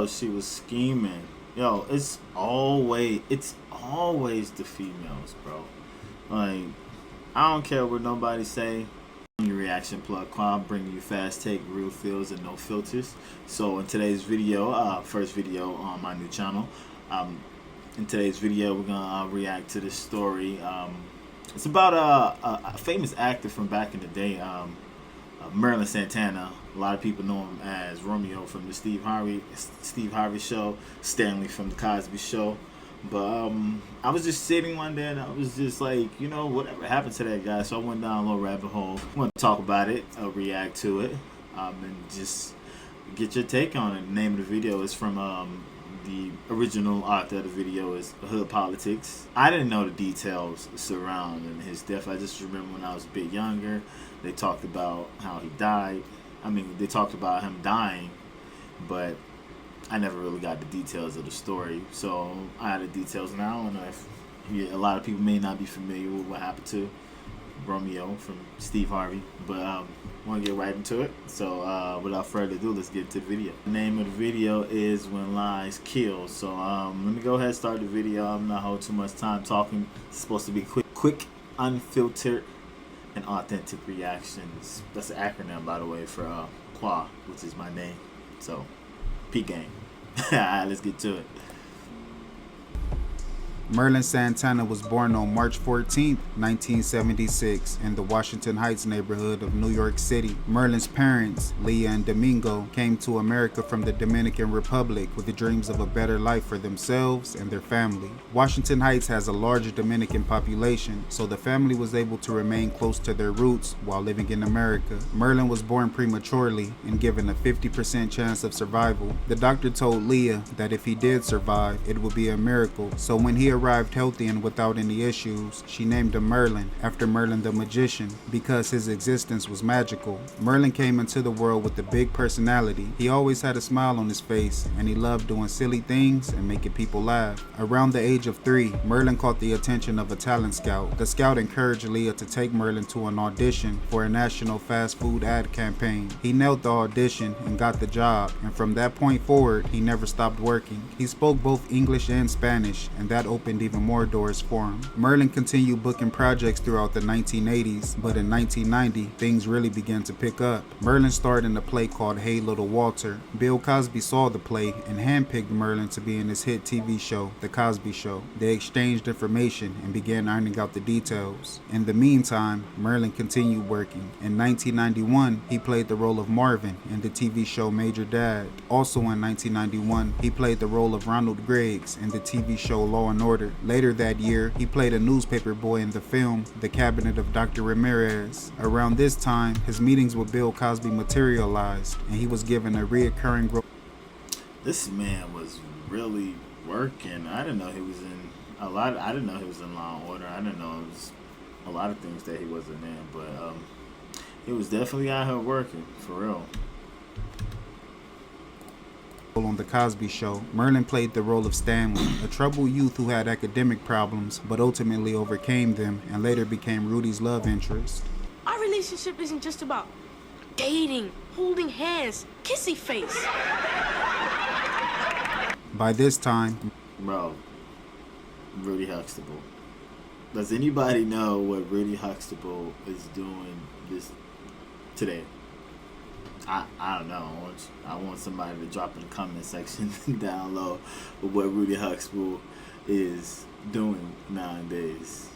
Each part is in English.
She was scheming. Yo, it's always the females, bro. Like, I don't care what nobody say. Your reaction plug Quam, bringing you fast take, real feels, and no filters. So in today's video, first video on my new channel, um, in today's video we're gonna react to this story. It's about a famous actor from back in the day, Merlin Santana. A lot of people know him as Romeo from the Steve Harvey Show, Stanley from the Cosby Show. But I was just sitting one day and I was just like, whatever happened to that guy. So I went down a little rabbit hole. I want to talk about it, react to it, and just get your take on it. The name of the video is from the original author of the video is Hood Politics. I didn't know the details surrounding his death. I just remember when I was a bit younger, they talked about how he died. I mean, they talked about him dying, but I never really got the details of the story. So I had the details now, and a lot of people may not be familiar with what happened to Romeo from Steve Harvey, but I want to get right into it. So without further ado, let's get to the video. The name of the video is When Lies Kill. So let me go ahead and start the video. I'm not holding too much time talking. It's supposed to be quick, unfiltered, and authentic reactions. That's an acronym, by the way, for QUA, which is my name. So P game. Alright, let's get to it. Merlin Santana was born on March 14, 1976, in the Washington Heights neighborhood of New York City. Merlin's parents, Leah and Domingo, came to America from the Dominican Republic with the dreams of a better life for themselves and their family. Washington Heights has a large Dominican population, so the family was able to remain close to their roots while living in America. Merlin was born prematurely and given a 50% chance of survival. The doctor told Leah that if he did survive, it would be a miracle, so when he arrived healthy and without any issues, she named him Merlin, after Merlin the magician, because his existence was magical. Merlin came into the world with a big personality. He always had a smile on his face, and he loved doing silly things and making people laugh. Around the age of 3, Merlin caught the attention of a talent scout. The scout encouraged Leah to take Merlin to an audition for a national fast food ad campaign. He nailed the audition and got the job, and from that point forward, he never stopped working. He spoke both English and Spanish, and that opened even more doors for him. Merlin continued booking projects throughout the 1980s, but in 1990, things really began to pick up. Merlin starred in a play called Hey Little Walter. Bill Cosby saw the play and handpicked Merlin to be in his hit TV show, The Cosby Show. They exchanged information and began ironing out the details. In the meantime, Merlin continued working. In 1991, he played the role of Marvin in the TV show Major Dad. Also in 1991, he played the role of Ronald Griggs in the TV show Law and Order. Later that year, he played a newspaper boy in the film The Cabinet of Dr. Ramirez. Around this time, his meetings with Bill Cosby materialized, and he was given a reoccurring role. This man was really working. I didn't know he was in I didn't know he was in Law and Order. I didn't know it was a lot of things that he wasn't in, but he was definitely out here working for real. On The Cosby Show, Merlin played the role of Stanley, a troubled youth who had academic problems but ultimately overcame them and later became Rudy's love interest. Our relationship isn't just about dating, holding hands, kissy face. By this time, Bro, Rudy Huxtable. Does anybody know what Rudy Huxtable is doing this today? I don't know. I want somebody to drop in the comment section down low with what Rudy Huxtable is doing nowadays.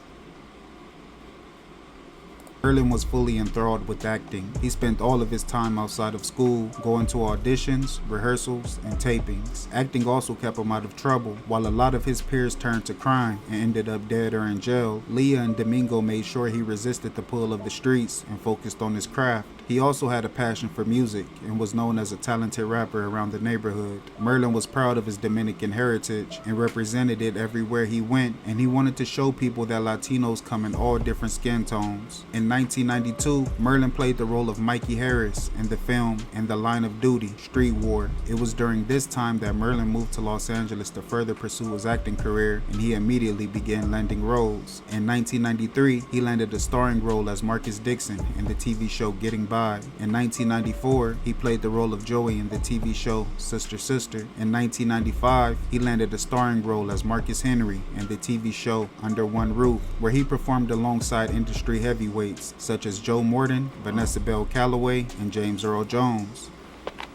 Merlin was fully enthralled with acting. He spent all of his time outside of school, going to auditions, rehearsals, and tapings. Acting also kept him out of trouble. While a lot of his peers turned to crime and ended up dead or in jail, Leah and Domingo made sure he resisted the pull of the streets and focused on his craft. He also had a passion for music and was known as a talented rapper around the neighborhood. Merlin was proud of his Dominican heritage and represented it everywhere he went, and he wanted to show people that Latinos come in all different skin tones. In 1992, Merlin played the role of Mikey Harris in the film In the Line of Duty, Street War. It was during this time that Merlin moved to Los Angeles to further pursue his acting career, and he immediately began landing roles. In 1993, he landed a starring role as Marcus Dixon in the TV show Getting By. In 1994, he played the role of Joey in the TV show Sister Sister. In 1995, he landed a starring role as Marcus Henry in the TV show Under One Roof, where he performed alongside industry heavyweights such as Joe Morton, Vanessa Bell Calloway, and James Earl Jones.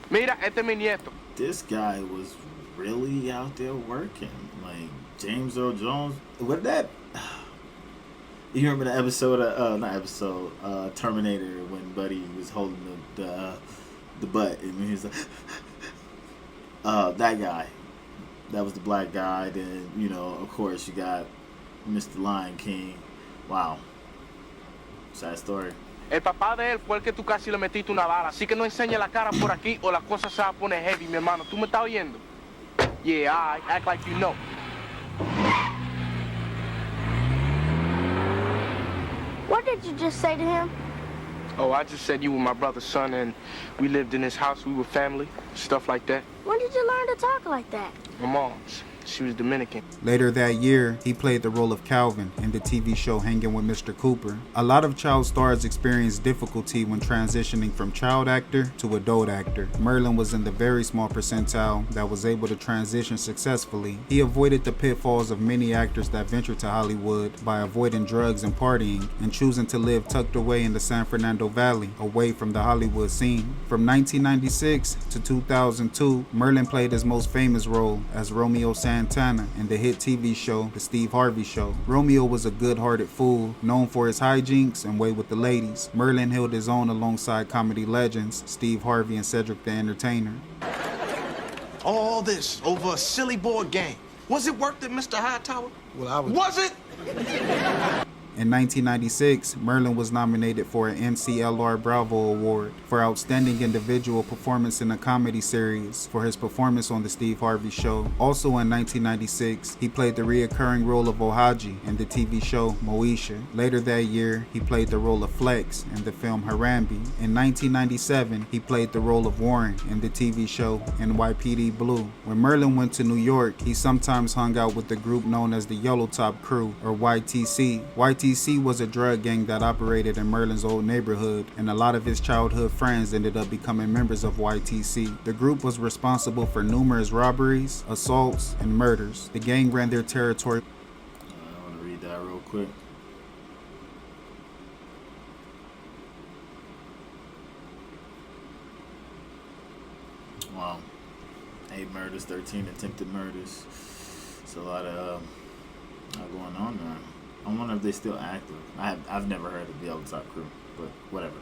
Mira, este es mi nieto. This guy was really out there working. Like James Earl Jones. What that? You remember the episode of Terminator when Buddy was holding the butt and he was like that guy. That was the black guy. Then, you know, of course you got Mr. Lion King. Wow. Sad story. El papá de él fue el que tú casi le metiste una bala, así que no enseñe la cara por aquí o la cosa se va a poner heavy, mi hermano. ¿Tú me estás oyendo? Yeah, I act like you know. What did you just say to him? Oh, I just said you were my brother's son and we lived in this house, we were family, stuff like that. When did you learn to talk like that? My mom's. She was Dominican. Later that year, he played the role of Calvin in the TV show Hanging with Mr. Cooper. A lot of child stars experience difficulty when transitioning from child actor to adult actor. Merlin was in the very small percentile that was able to transition successfully. He avoided the pitfalls of many actors that venture to Hollywood by avoiding drugs and partying and choosing to live tucked away in the San Fernando Valley, away from the Hollywood scene. From 1996 to 2002, Merlin played his most famous role as Romeo Santana in the hit TV show The Steve Harvey Show. Romeo was a good-hearted fool, known for his hijinks and way with the ladies. Merlin held his own alongside comedy legends Steve Harvey and Cedric the Entertainer. All this over a silly board game. Was it worth it, Mr. Hightower? Well, Was it? In 1996, Merlin was nominated for an MCLR Bravo Award for Outstanding Individual Performance in a Comedy Series for his performance on The Steve Harvey Show. Also in 1996, he played the reoccurring role of Ohaji in the TV show Moesha. Later that year, he played the role of Flex in the film Harambe. In 1997, he played the role of Warren in the TV show NYPD Blue. When Merlin went to New York, he sometimes hung out with the group known as the Yellow Top Crew, or YTC. YTC was a drug gang that operated in Merlin's old neighborhood, and a lot of his childhood friends ended up becoming members of YTC. The group was responsible for numerous robberies, assaults, and murders. The gang ran their territory. I want to read that real quick. Wow. 8 murders, 13 attempted murders. It's a lot going on there. I wonder if they're still active. I've never heard of the Yellow Top Crew, but whatever.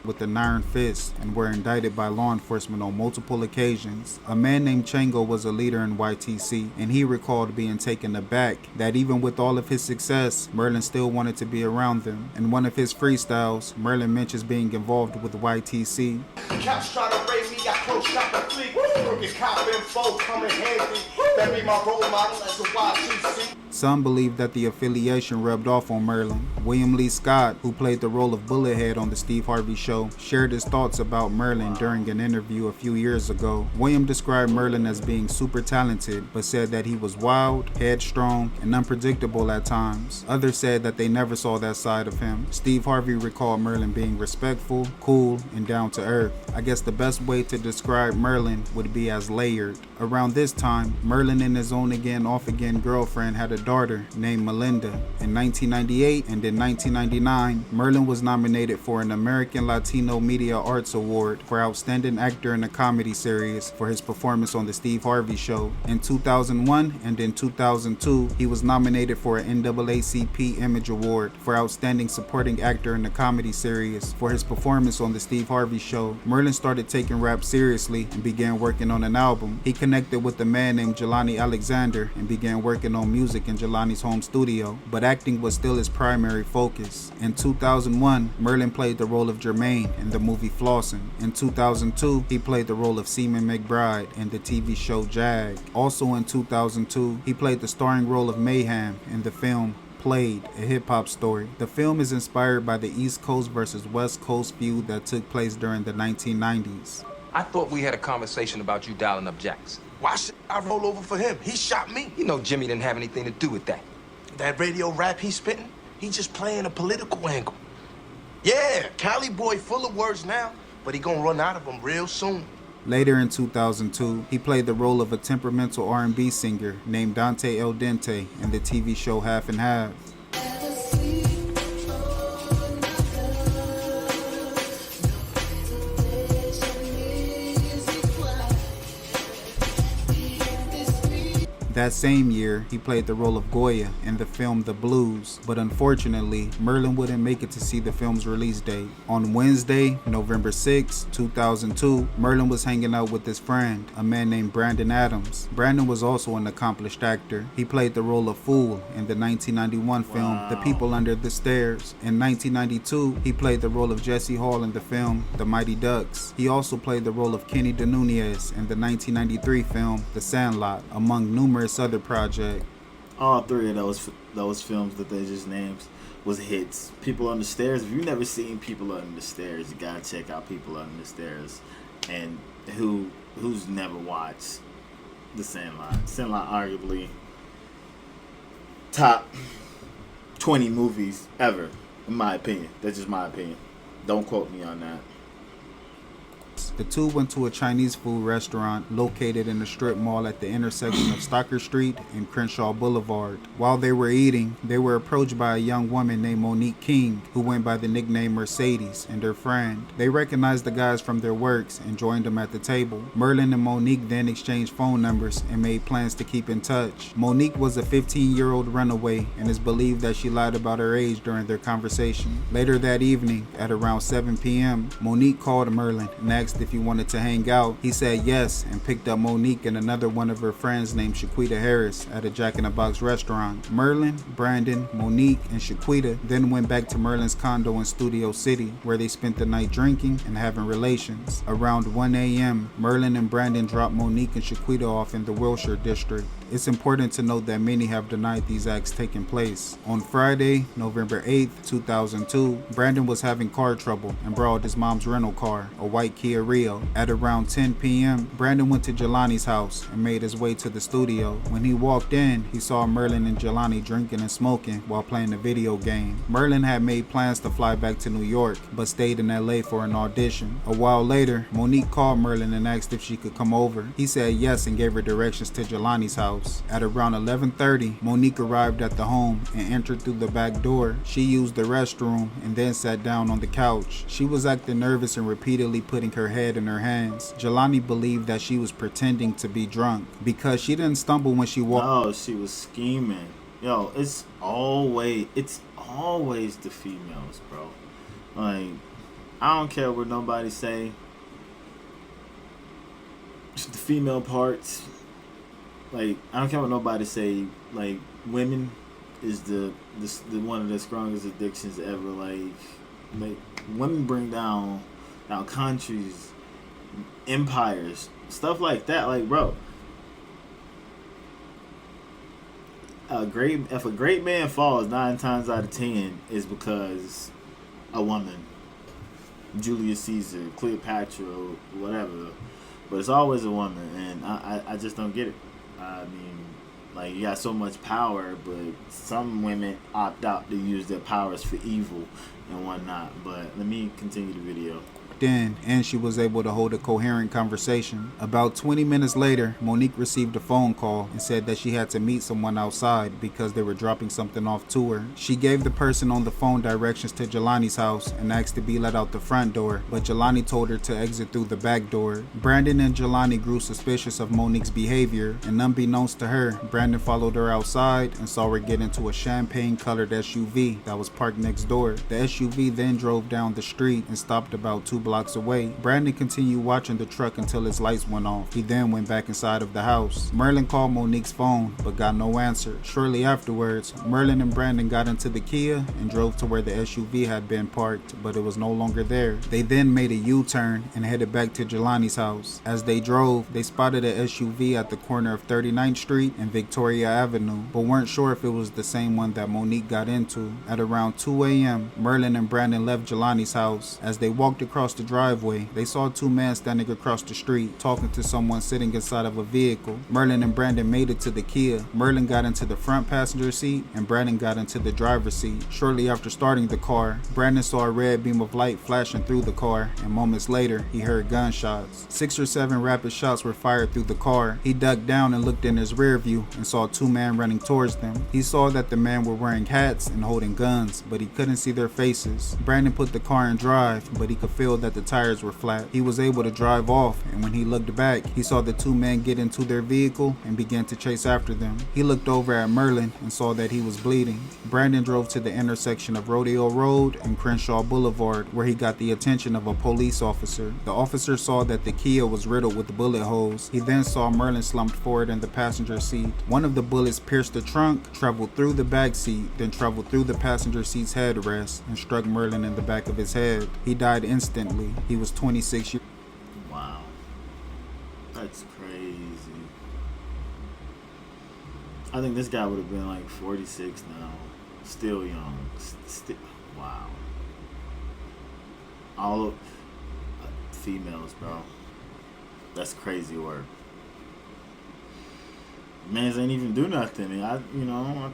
With an iron fist and were indicted by law enforcement on multiple occasions. A man named Chango was a leader in YTC, and he recalled being taken aback that even with all of his success, Merlin still wanted to be around them. In one of his freestyles, Merlin mentions being involved with YTC. Cops try to raise me, got close shot and fleet. Crooked cop info coming handy. That be my role model as a YTC. Some believe that the affiliation rubbed off on Merlin. William Lee Scott, who played the role of Bullethead on The Steve Harvey Show, shared his thoughts about Merlin during an interview a few years ago. William described Merlin as being super talented, but said that he was wild, headstrong, and unpredictable at times. Others said that they never saw that side of him. Steve Harvey recalled Merlin being respectful, cool, and down to earth. I guess the best way to describe Merlin would be as layered. Around this time, Merlin and his on-again, off-again girlfriend had a daughter named Melinda. In 1998 and in 1999, Merlin was nominated for an American Latino Media Arts Award for Outstanding Actor in a Comedy Series for his performance on The Steve Harvey Show. In 2001 and in 2002, he was nominated for an NAACP Image Award for Outstanding Supporting Actor in a Comedy Series for his performance on The Steve Harvey Show. Merlin started taking rap seriously and began working on an album. He connected with a man named Jelani Alexander and began working on music in Jelani's home studio, but acting was still his primary focus. In 2001, Merlin played the role of Jermaine in the movie Flossin'. In 2002, he played the role of Seaman McBride in the TV show Jag. Also in 2002, he played the starring role of Mayhem in the film Played, a hip-hop story. The film is inspired by the East Coast versus West Coast feud that took place during the 1990s. I thought we had a conversation about you dialing up Jacks. Why should I roll over for him? He shot me. You know Jimmy didn't have anything to do with that. That radio rap he's spitting, he just playing a political angle. Yeah, Cali boy full of words now, but he gonna run out of them real soon. Later in 2002, he played the role of a temperamental R&B singer named Dante El Dente in the TV show Half and Half. That same year, he played the role of Goya in the film The Blues, but unfortunately, Merlin wouldn't make it to see the film's release date. On Wednesday, November 6, 2002, Merlin was hanging out with his friend, a man named Brandon Adams. Brandon was also an accomplished actor. He played the role of Fool in the 1991 film The People Under the Stairs. In 1992, he played the role of Jesse Hall in the film The Mighty Ducks. He also played the role of Kenny De Nunez in the 1993 film The Sandlot, among numerous other projects. All three of those films that they just named was hits. People on the Stairs. If you've never seen People Under the Stairs, you gotta check out People Under the Stairs. And who's never watched The Sandlot? Sandlot, arguably top 20 movies ever, in my opinion. That's just my opinion. Don't quote me on that. The two went to a Chinese food restaurant located in the strip mall at the intersection of Stocker Street and Crenshaw Boulevard. While they were eating, they were approached by a young woman named Monique King, who went by the nickname Mercedes, and her friend. They recognized the guys from their works and joined them at the table. Merlin and Monique then exchanged phone numbers and made plans to keep in touch. Monique was a 15-year-old runaway and is believed that she lied about her age during their conversation. Later that evening, at around 7 p.m., Monique called Merlin and asked if he wanted to hang out. He said yes and picked up Monique and another one of her friends named Shaquita Harris at a Jack in the Box restaurant. Merlin, Brandon, Monique, and Shaquita then went back to Merlin's condo in Studio City, where they spent the night drinking and having relations. Around 1 a.m., Merlin and Brandon dropped Monique and Shaquita off in the Wilshire district. It's important to note that many have denied these acts taking place. On Friday, November 8, 2002, Brandon was having car trouble and borrowed his mom's rental car, a white Kia Rio. At around 10 p.m., Brandon went to Jelani's house and made his way to the studio. When he walked in, he saw Merlin and Jelani drinking and smoking while playing a video game. Merlin had made plans to fly back to New York, but stayed in LA for an audition. A while later, Monique called Merlin and asked if she could come over. He said yes and gave her directions to Jelani's house. At around 11:30, Monique arrived at the home and entered through the back door. She used the restroom and then sat down on the couch. She was acting nervous and repeatedly putting her head in her hands. Jelani believed that she was pretending to be drunk because she didn't stumble when she walked. Oh, she was scheming. Yo, it's always the females, bro. Like, I don't care what nobody say. Just the female parts. Like, I don't care what nobody say. Like, women is the one of the strongest addictions ever. Like women bring down countries, empires, stuff like that. Like, bro, if a great man falls, 9 times out of 10 is because a woman, Julius Caesar, Cleopatra, whatever. But it's always a woman, and I just don't get it. I mean, like, you got so much power, but some women opt out to use their powers for evil and whatnot. But let me continue the video. In, and she was able to hold a coherent conversation. About 20 minutes later, Monique received a phone call and said that she had to meet someone outside because they were dropping something off to her. She gave the person on the phone directions to Jelani's house and asked to be let out the front door, but Jelani told her to exit through the back door. Brandon and Jelani grew suspicious of Monique's behavior, and unbeknownst to her, Brandon followed her outside and saw her get into a champagne-colored SUV that was parked next door. The SUV then drove down the street and stopped about 2 blocks away. Brandon continued watching the truck until his lights went off. He then went back inside of the house. Merlin called Monique's phone but got no answer. Shortly afterwards, Merlin and Brandon got into the Kia and drove to where the SUV had been parked, but it was no longer there. They then made a U-turn and headed back to Jelani's house. As they drove, they spotted a SUV at the corner of 39th Street and Victoria Avenue, but weren't sure if it was the same one that Monique got into. At around 2 a.m., Merlin and Brandon left Jelani's house. As they walked across the the driveway, they saw two men standing across the street talking to someone sitting inside of a vehicle. Merlin and Brandon made it to the Kia. Merlin got into the front passenger seat and Brandon got into the driver's seat. Shortly after starting the car, Brandon saw a red beam of light flashing through the car, and moments later, he heard gunshots. 6 or 7 rapid shots were fired through the car. He ducked down and looked in his rear view and saw 2 men running towards them. He saw that the men were wearing hats and holding guns, but he couldn't see their faces. Brandon put the car in drive, but he could feel that the tires were flat. He was able to drive off, and when he looked back, he saw the 2 men get into their vehicle and began to chase after them. He looked over at Merlin and saw that he was bleeding. Brandon drove to the intersection of Rodeo Road and Crenshaw Boulevard, where he got the attention of a police officer. The officer saw that the Kia was riddled with bullet holes. He then saw Merlin slumped forward in the passenger seat. One of the bullets pierced the trunk, traveled through the back seat, then traveled through the passenger seat's headrest and struck Merlin in the back of his head. He died instantly. He was 26 years. Wow. That's crazy. I think this guy would have been like 46 now. Still young. Wow. All of females, bro. That's crazy work. Mans ain't even do nothing. I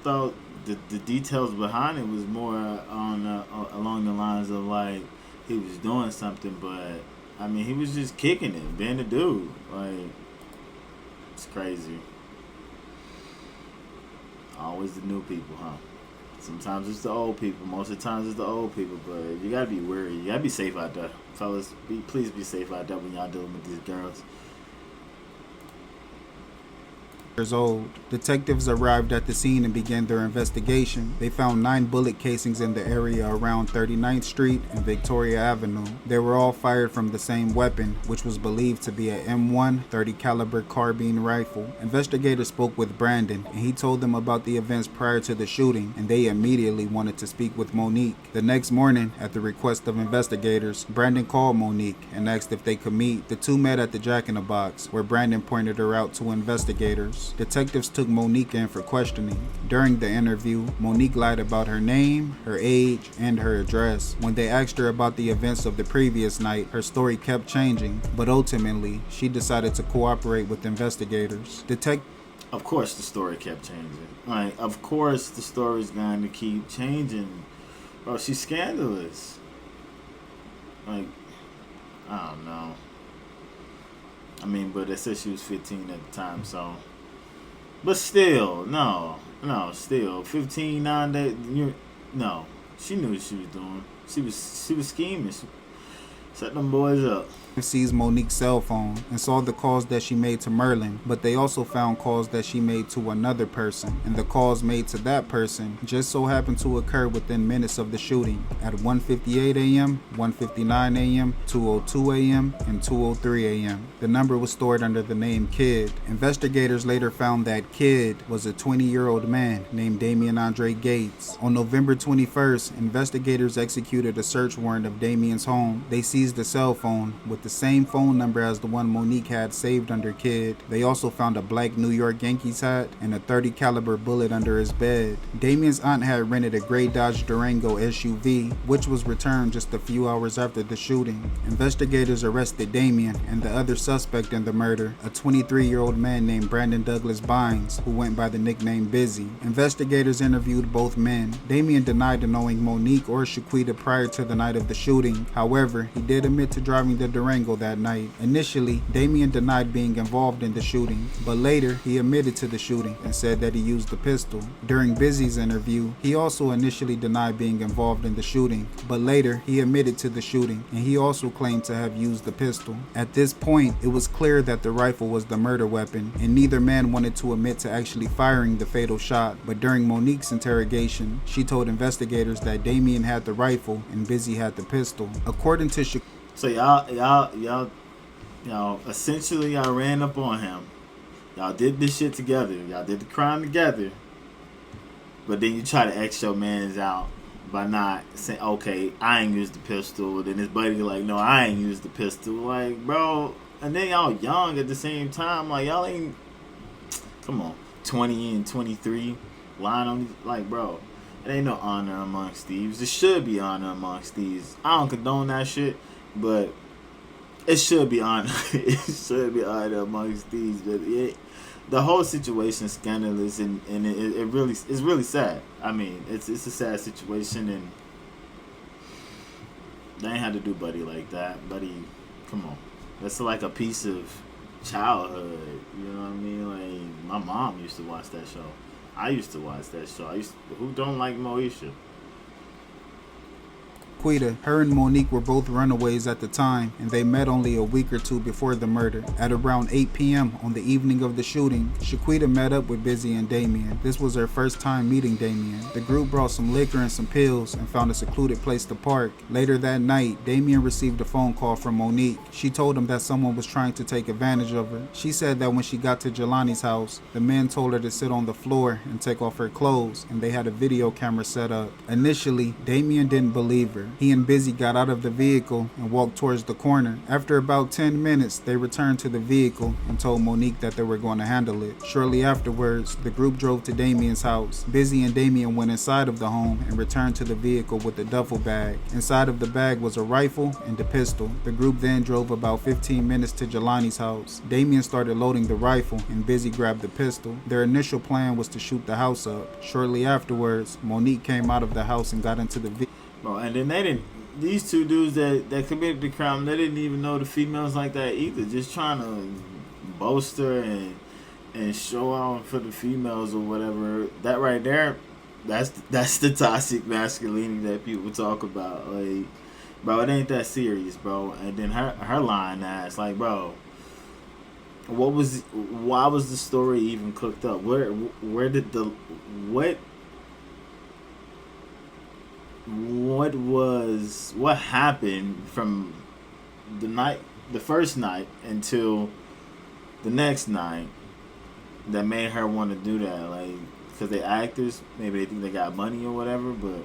thought the details behind it was more on along the lines of like he was doing something, but I mean he was just kicking it, being a dude. Like, it's crazy. Always the new people, huh? Sometimes it's the old people. Most of the times it's the old people, but you gotta be wary. You gotta be safe out there, fellas. Please be safe out there when y'all dealing with these girls. Old. Detectives arrived at the scene and began their investigation. They found 9 bullet casings in the area around 39th Street and Victoria Avenue. They were all fired from the same weapon, which was believed to be a M1 30 caliber carbine rifle. Investigators spoke with Brandon, and he told them about the events prior to the shooting, and they immediately wanted to speak with Monique. The next morning, at the request of investigators, Brandon called Monique and asked if they could meet. The two met at the Jack in the Box, where Brandon pointed her out to investigators. Detectives took Monique in for questioning. During the interview, Monique lied about her name, her age, and her address. When they asked her about the events of the previous night, her story kept changing, but ultimately, she decided to cooperate with investigators. Of course the story kept changing. Like, of course the story's going to keep changing. Bro, she's scandalous. Like, I don't know. I mean, but they said she was 15 at the time, so... But still, still, 15, 9 days, no. She knew what she was doing. She was scheming. She set them boys up. Seized Monique's cell phone and saw the calls that she made to Merlin, but they also found calls that she made to another person, and the calls made to that person just so happened to occur within minutes of the shooting at 1:58 a.m., 1:59 a.m., 2:02 a.m., and 2:03 a.m. The number was stored under the name Kid. Investigators later found that Kid was a 20-year-old man named Damian Andre Gates. On November 21st, investigators executed a search warrant of Damian's home. They seized a cell phone with the same phone number as the one Monique had saved under Kid. They also found a black New York Yankees hat and a 30 caliber bullet under his bed. Damian's aunt had rented a gray Dodge Durango SUV, which was returned just a few hours after the shooting. Investigators arrested Damian and the other suspect in the murder, a 23-year-old man named Brandon Douglas Bynes, who went by the nickname Busy. Investigators interviewed both men. Damian denied knowing Monique or Shaquita prior to the night of the shooting. However, he did admit to driving the Durango that night. Initially, Damian denied being involved in the shooting, but later he admitted to the shooting and said that he used the pistol. During Busy's interview, he also initially denied being involved in the shooting, but later he admitted to the shooting, and he also claimed to have used the pistol. At this point, it was clear that the rifle was the murder weapon, and neither man wanted to admit to actually firing the fatal shot, but during Monique's interrogation, she told investigators that Damian had the rifle and Busy had the pistol. According to So y'all essentially y'all ran up on him. Y'all did this shit together. Y'all did the crime together. But then you try to X your mans out by not saying, okay, I ain't used the pistol. Then his buddy like, no, I ain't used the pistol. Like, bro, and then y'all young at the same time. Like, y'all ain't, come on, 20 and 23, lying on these, like, bro, it ain't no honor amongst thieves. There should be honor amongst thieves. I don't condone that shit. But it should be on. It should be on amongst these, but the whole situation is scandalous, and it really it's really sad. I mean, it's a sad situation, and they ain't had to do Buddy like that. Buddy, come on, that's like a piece of childhood. You know what I mean? Like, my mom used to watch that show. I used to watch that show. Who don't like Moesha? Shaquita, her and Monique were both runaways at the time, and they met only a week or two before the murder. At around 8 p.m. on the evening of the shooting, Shaquita met up with Busy and Damien. This was her first time meeting Damien. The group brought some liquor and some pills and found a secluded place to park. Later that night, Damien received a phone call from Monique. She told him that someone was trying to take advantage of her. She said that when she got to Jelani's house, the men told her to sit on the floor and take off her clothes, and they had a video camera set up. Initially, Damien didn't believe her. He and Busy got out of the vehicle and walked towards the corner. After about 10 minutes, they returned to the vehicle and told Monique that they were going to handle it. Shortly afterwards, the group drove to Damien's house. Busy and Damien went inside of the home and returned to the vehicle with a duffel bag. Inside of the bag was a rifle and a pistol. The group then drove about 15 minutes to Jelani's house. Damien started loading the rifle and Busy grabbed the pistol. Their initial plan was to shoot the house up. Shortly afterwards, Monique came out of the house and got into the vehicle. Bro, and then these two dudes that committed the crime, they didn't even know the females like that either. Just trying to bolster and show out for the females or whatever. That right there, that's the toxic masculinity that people talk about. Like, bro, it ain't that serious, bro. And then her lying ass, like, bro, why was the story even cooked up? What happened from the first night until the next night that made her want to do that? Like, because they actors, maybe they think they got money or whatever, but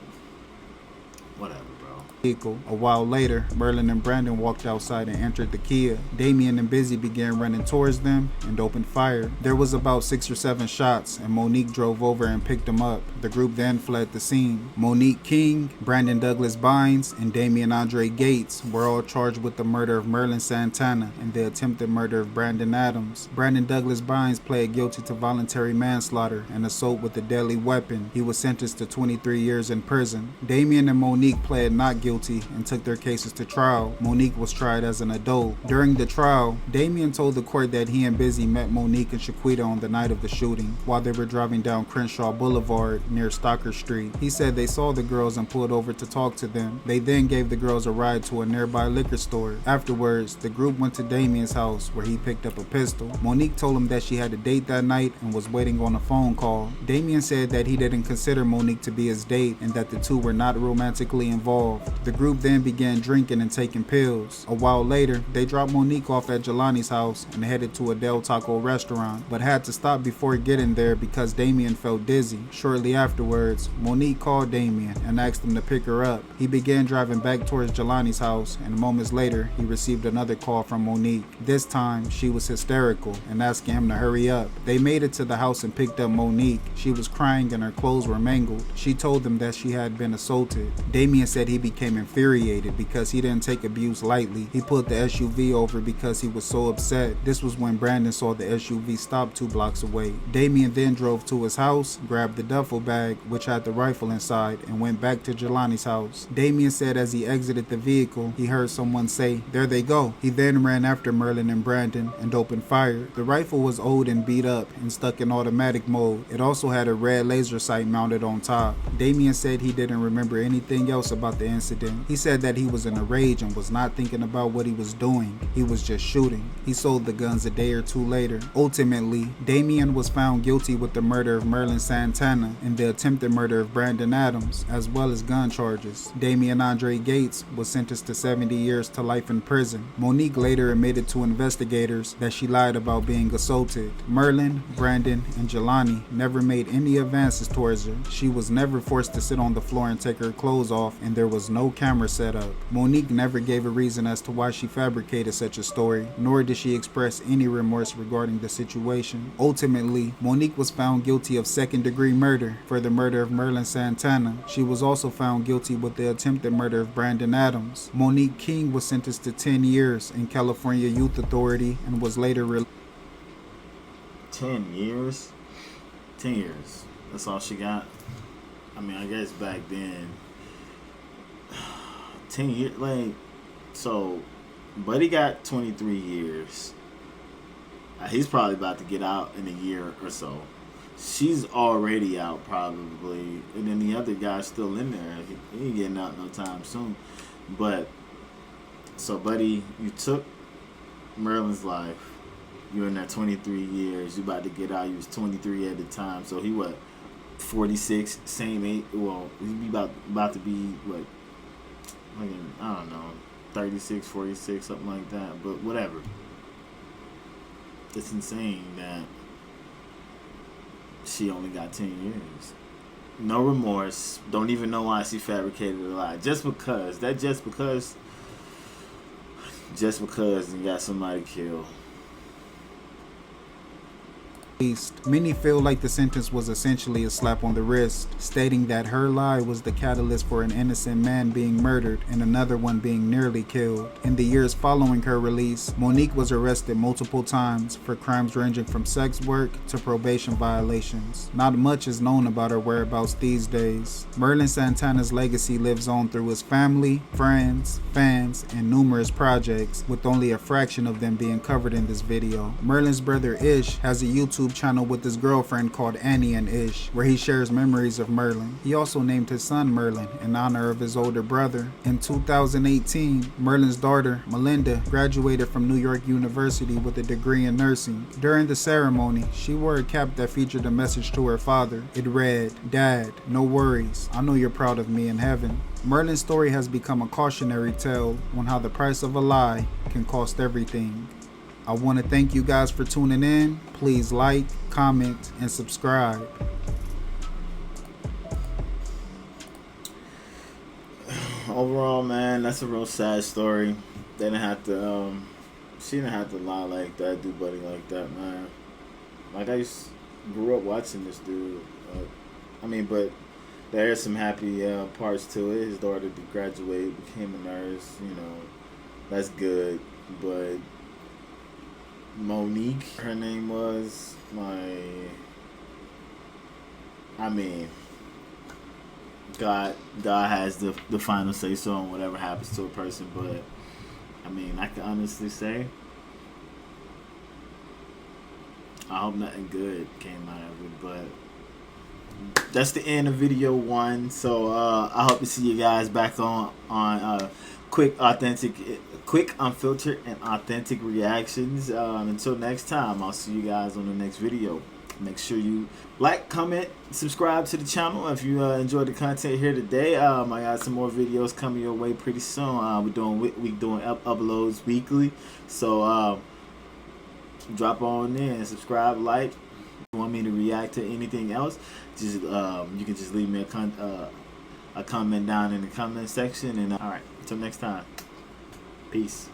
whatever, bro. A while later, Merlin and Brandon walked outside and entered the Kia. Damien and Busy began running towards them and opened fire. There was about 6 or 7 shots, and Monique drove over and picked them up. The group then fled the scene. Monique King, Brandon Douglas Bynes, and Damien Andre Gates were all charged with the murder of Merlin Santana and the attempted murder of Brandon Adams. Brandon Douglas Bynes pled guilty to voluntary manslaughter and assault with a deadly weapon. He was sentenced to 23 years in prison. Damien and Monique pled not guilty and took their cases to trial. Monique was tried as an adult. During the trial, Damien told the court that he and Busy met Monique and Shaquita on the night of the shooting while they were driving down Crenshaw Boulevard near Stocker Street. He said they saw the girls and pulled over to talk to them. They then gave the girls a ride to a nearby liquor store. Afterwards, the group went to Damien's house where he picked up a pistol. Monique told him that she had a date that night and was waiting on a phone call. Damien said that he didn't consider Monique to be his date and that the two were not romantically involved. The group then began drinking and taking pills. A while later, they dropped Monique off at Jelani's house and headed to a Del Taco restaurant, but had to stop before getting there because Damien felt dizzy. Shortly afterwards, Monique called Damien and asked him to pick her up. He began driving back towards Jelani's house, and moments later, he received another call from Monique. This time, she was hysterical and asking him to hurry up. They made it to the house and picked up Monique. She was crying and her clothes were mangled. She told them that she had been assaulted. Damien said he became infuriated because he didn't take abuse lightly. He pulled the SUV over because he was so upset. This was when Brandon saw the SUV stop 2 blocks away. Damien then drove to his house, grabbed the duffel bag, which had the rifle inside, and went back to Jelani's house. Damien said as he exited the vehicle, he heard someone say, "There they go." He then ran after Merlin and Brandon and opened fire. The rifle was old and beat up and stuck in automatic mode. It also had a red laser sight mounted on top. Damien said he didn't remember anything else about the incident. He said that he was in a rage and was not thinking about what he was doing. He was just shooting. He sold the guns a day or 2 later. Ultimately, Damien was found guilty with the murder of Merlin Santana and the attempted murder of Brandon Adams, as well as gun charges. Damien Andre Gates was sentenced to 70 years to life in prison. Monique later admitted to investigators that she lied about being assaulted. Merlin, Brandon, and Jelani never made any advances towards her. She was never forced to sit on the floor and take her clothes off, and there was no camera setup. Monique never gave a reason as to why she fabricated such a story, nor did she express any remorse regarding the situation. Ultimately, Monique was found guilty of second-degree murder for the murder of Merlin Santana. She was also found guilty with the attempted murder of Brandon Adams. Monique King was sentenced to 10 years in California Youth Authority and was later released. 10 years? 10 years. That's all she got? I mean, I guess back then, 10 years, like, so, Buddy got 23 years. He's probably about to get out in a year or so. She's already out probably, and then the other guy's still in there. He ain't getting out no time soon. But, so Buddy, you took Merlin's life. You're in there 23 years. You about to get out. You was 23 at the time. So he what? 46, same age. Well, he'd be about to be what? Like, I don't know, 36, 46, something like that. But whatever. It's insane that she only got 10 years. No remorse. Don't even know why she fabricated a lie. Just because you got somebody killed. Many feel like the sentence was essentially a slap on the wrist, stating that her lie was the catalyst for an innocent man being murdered and another one being nearly killed. In the years following her release, Monique was arrested multiple times for crimes ranging from sex work to probation violations. Not much is known about her whereabouts these days. Merlin Santana's legacy lives on through his family, friends, fans, and numerous projects, with only a fraction of them being covered in this video. Merlin's brother Ish has a YouTube channel with his girlfriend called Annie and Ish, where he shares memories of Merlin. He also named his son Merlin in honor of his older brother. In 2018, Merlin's daughter, Melinda, graduated from New York University with a degree in nursing. During the ceremony, she wore a cap that featured a message to her father. It read, "Dad, no worries. I know you're proud of me in heaven." Merlin's story has become a cautionary tale on how the price of a lie can cost everything. I want to thank you guys for tuning in. Please like, comment, and subscribe. Overall, man, that's a real sad story. They didn't have to, she didn't have to lie like that, do Buddy like that, man. Like, grew up watching this dude. But there are some happy parts to it. His daughter did graduate, became a nurse, that's good. But Monique, her name was, God has the final say so on whatever happens to a person, but I can honestly say I hope nothing good came out of it. But that's the end of video 1. So I hope to see you guys back on quick, unfiltered, and authentic reactions. Until next time, I'll see you guys on the next video. Make sure you like, comment, subscribe to the channel if you enjoyed the content here today. I got some more videos coming your way pretty soon. We're doing uploads weekly, so drop on in and subscribe, like. If you want me to react to anything else, just you can just leave me a comment down in the comment section. And all right, until next time. Peace.